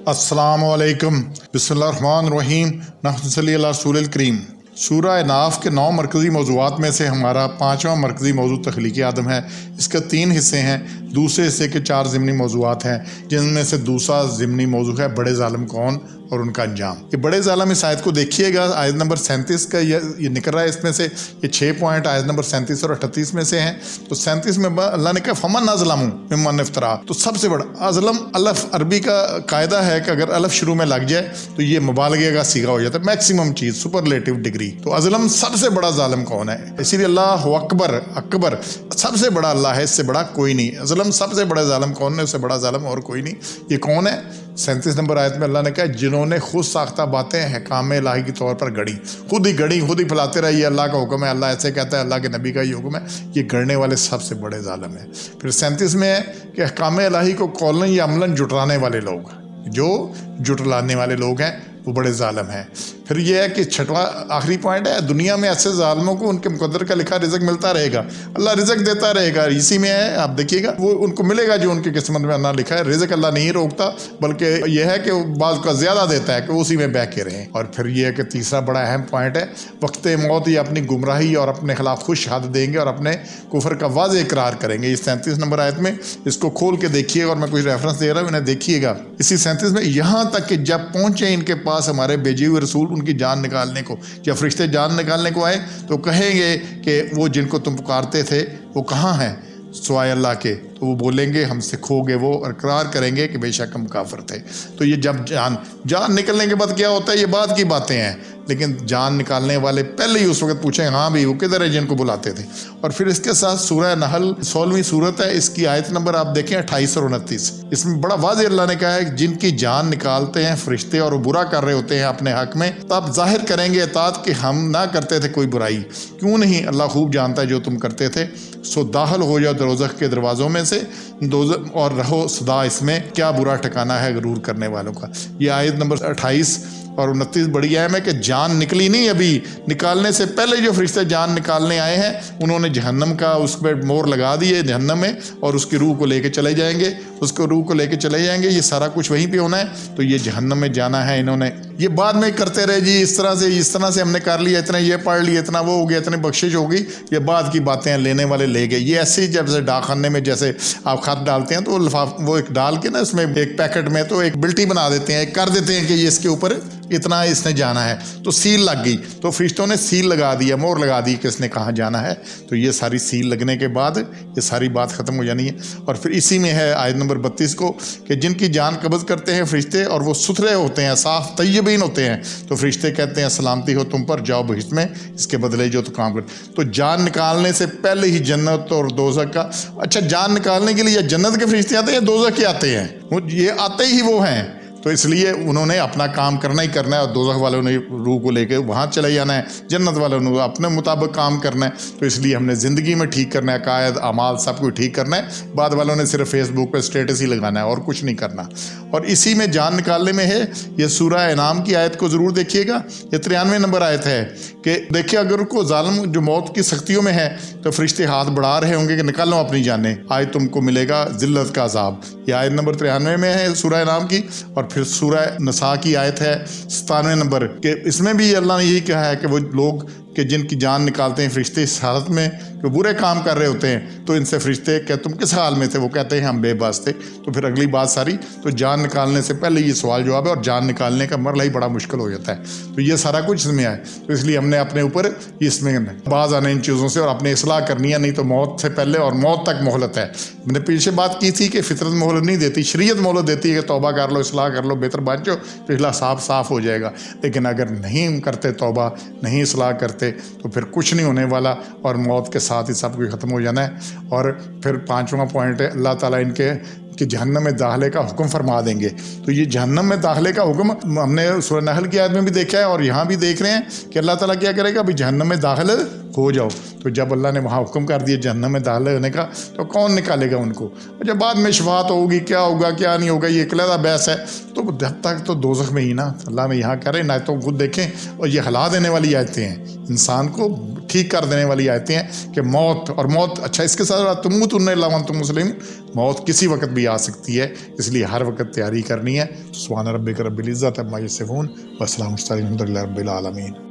अस्सलाम वालेकुम बिस्मिल्लाहिर्रहमानिर्रहीम नहमदुलिल्लाहि अला रसूलिल करीम। सूरह नाफ के 9 मरकज़ी मौज़ूआत में से हमारा 5वां मरकज़ी मौज़ू तख्लीक़ आदम है। इसके 3 हिस्से हैं। दूसरे हिस्से के 4 ज़िमनी मौज़ूआत हैं, जिनमें से दूसरा ज़िमनी मौज़ू है बड़े ज़ालिम कौन और उनका अंजाम। ये बड़े ज़ालिम इस आयत को देखिएगा, आयत नंबर 37 का ये निकल रहा है। इसमें से ये 6 पॉइंट आयत नंबर 37 और 38 में से हैं। तो 37 में अल्लाह ने कहा फमन अज़लमु मिम्मन इफ्तरा, तो सबसे बड़ा अज़लम अलफ अरबी का कायदा है कि अगर अलफ शुरू में लग जाए तो ये मुबालगे का सीगा हो जाता है, मैक्सिमम चीज़, सुपरलेटिव डिग्री। तो अज़लम सबसे बड़ा ज़ालिम कौन है, इसीलिए अल्लाह अकबर, अकबर सबसे बड़ा अल्लाह है, इससे बड़ा कोई नहीं। अज़लम सबसे बड़ा ज़ालिम कौन है, उससे बड़ा ज़ालिम और कोई नहीं। ये कौन है? 37 नंबर आयत में अल्लाह ने कहा जिन्होंने खुद साख्ता बातें हकाम इलाही के तौर पर गढ़ी, खुद ही गढ़ी, खुद ही फैलाते रहे, ये अल्लाह का हुक्म है, अल्लाह ऐसे कहता है, अल्लाह के नबी का ही हुक्म है, ये गढ़ने वाले सबसे बड़े ज़ालिम हैं। फिर 37 में है कि हकाम इलाही को कौलन या अमलन जुटलाने वाले लोग, जो जुटलाने वाले लोग हैं वो बड़े ज़ालिम हैं। फिर ये है कि 6वां आखिरी पॉइंट है, दुनिया में ऐसे ज़ालिमों को उनके मुक़द्दर का लिखा रिज़्क़ मिलता रहेगा, अल्लाह रिज़्क़ देता रहेगा। इसी में है, आप देखिएगा, वो उनको मिलेगा जो उनकी किस्मत में अल्लाह लिखा है। रिज़्क़ अल्लाह नहीं रोकता, बल्कि यह है कि बाज़ का ज़्यादा देता है कि उसी में बह के रहें। और फिर ये है कि तीसरा बड़ा अहम पॉइंट है, वक्त मौत ये अपनी गुमराही और अपने खिलाफ खुश शहादत देंगे और अपने कुफर का वाज़ेह इकरार करेंगे। इस 37 नंबर आयत में इसको खोल के देखिएगा, और मैं कुछ रेफरेंस दे रहा हूँ, इन्हें देखिएगा। इसी 37 में यहाँ तक कि जब पहुँचे इनके पास हमारे भेजे हुए रसूल उनकी जान निकालने को, जब फरिश्ते जान निकालने को आए तो कहेंगे कि वो जिनको तुम पुकारते थे वो कहाँ हैं सिवाय अल्लाह के, तो वो बोलेंगे हमसे खो गए वो, और इकरार करेंगे कि बेशक हम काफिर थे। तो ये जब जान निकलने के बाद क्या होता है, ये बाद की बातें हैं, लेकिन जान निकालने वाले पहले ही उस वक्त पूछें हाँ भी वो किधर है जिनको बुलाते थे। और फिर इसके साथ सूरह नहल 16वीं सूरत है, इसकी आयत नंबर आप देखें 28 और 29। इसमें बड़ा वाज़ेह अल्लाह ने कहा है जिनकी जान निकालते हैं फरिश्ते और बुरा कर रहे होते हैं अपने हक में, तब जाहिर करेंगे इताअत कि हम ना करते थे कोई बुराई, क्यों नहीं, अल्लाह खूब जानता है जो तुम करते थे। सो दाखिल हो जाओ दोज़ख के दरवाज़ों में से दोज़ख और रहो सदा इसमें, क्या बुरा ठिकाना है गरूर करने वालों का। ये आयत नंबर 28 और 29 बड़ी अहम है कि जान निकली नहीं, अभी निकालने से पहले जो फरिश्ते जान निकालने आए हैं उन्होंने जहन्नम का उस पर मोहर लगा दी है जहन्नम में, और उसकी रूह को लेके चले जाएंगे, उसको रूह को लेके चले जाएंगे। ये सारा कुछ वहीं पे होना है। तो ये जहन्नम में जाना है इन्होंने, ये बाद में करते रहे जी, इस तरह से हमने कर लिया, इतना ये पढ़ लिया, इतना वो हो गया, इतनी बख्शिश होगी, ये बाद की बातें हैं, लेने वाले ले गए। ये ऐसे ही जब डाकखाने में जैसे आप खत डालते हैं तो वो एक डाल के ना उसमें एक पैकेट में तो एक बिल्टी बना देते हैं, कर देते हैं कि ये इसके ऊपर इतना इसने जाना है, तो सील लग गई, तो फरिश्तों ने सील लगा दिया, मोहर लगा दी कि इसने कहाँ जाना है। तो ये सारी सील लगने के बाद ये सारी बात ख़त्म हो जानी है। और फिर इसी में है आयत नंबर 32 को कि जिनकी जान कब्ज़ करते हैं फरिश्ते और वो सुथरे होते हैं, साफ़ तय्यबीन होते हैं, तो फरिश्ते कहते हैं सलामती हो तुम पर, जाओ बहिश्त में, इसके बदले जो तो काम कर। तो जान निकालने से पहले ही जन्नत और दोज़ख का, अच्छा जान निकालने के लिए जन्नत के फरिश्ते आते हैं या दोज़ख के आते हैं? ये आते ही वो हैं, तो इसलिए उन्होंने अपना काम करना ही करना है, और दोज़ख वालों ने रूह को लेके वहाँ चले जाना है, जन्नत वालों ने अपने मुताबिक काम करना है। तो इसलिए हमने ज़िंदगी में ठीक करना है, कायद अमाल सब कुछ ठीक करना है, बाद वालों ने सिर्फ फेसबुक पे स्टेटस ही लगाना है और कुछ नहीं करना। और इसी में जान निकालने में है ये सूरह इनाम की आयत को ज़रूर देखिएगा, ये 93 नंबर आयत है कि देखिए अगर उनको ज़ालिम जो मौत की सख्तियों में है तो फरिश्ते हाथ बढ़ा रहे होंगे कि निकालो अपनी जानें, आज तुमको मिलेगा ज़िल्लत का अज़ाब। ये आयत नंबर 93 में है सूरह इनाम की। और फिर सूरह नसा की आयत है 97 नंबर के, इसमें भी अल्लाह ने यही कहा है कि वो लोग कि जिनकी जान निकालते हैं फरिश्ते इस हालत में कि बुरे काम कर रहे होते हैं, तो इनसे फरिश्ते कि तुम किस हाल में थे, वो कहते हैं हम बेबस थे। तो फिर अगली बात सारी, तो जान निकालने से पहले ये सवाल जवाब है, और जान निकालने का मरला ही बड़ा मुश्किल हो जाता है। तो ये सारा कुछ इसमें आए, तो इसलिए हमने अपने ऊपर इसमें बाज आने इन चीज़ों से और अपने इसलाह करनी है, नहीं तो मौत से पहले और मौत तक मोहलत है। मैंने पीछे बात की थी कि फितरत मोहलत नहीं देती, शरीयत मोहलत देती है कि तौबा कर लो, इसलाह कर लो, बेहतर बन जाओ, पिछला साफ हो जाएगा। लेकिन अगर नहीं करते तौबा, नहीं इसलाह करते, तो फिर कुछ नहीं होने वाला, और मौत के साथ ही सब कुछ ख़त्म हो जाना है। और फिर 5वां पॉइंट है अल्लाह ताला इनके कि जहन्नम में दाखिले का हुक्म फरमा देंगे। तो ये जहन्नम में दाखिले का हुक्म हमने सूरह नहल की आयत में भी देखा है, और यहाँ भी देख रहे हैं कि अल्लाह ताला क्या करेगा, अभी जहन्नम में दाखिल हो जाओ। तो जब अल्लाह ने वहाँ हुक्म कर दिया जहन्नम में दाखिल होने का, तो कौन निकालेगा उनको? जब बाद में शफाअत होगी, क्या होगा क्या नहीं होगा, ये अलग बहस है। तो जब तक तो दोज़ख में ही ना, अल्लाह में यहाँ कह रहे हैं ना, तो खुद देखें, और ये हिला देने वाली आयतें हैं, इंसान को ٹھیک کر دینے والی آیتیں ہیں کہ موت اور موت، اچھا اس کے ساتھ تموتن الا وانتم مسلمون، موت کسی وقت بھی آ سکتی ہے، اس لیے ہر وقت تیاری کرنی ہے۔ سبحان ربک رب العزت عما یصفون وسلام علی المرسلین والحمد للہ رب العالمین۔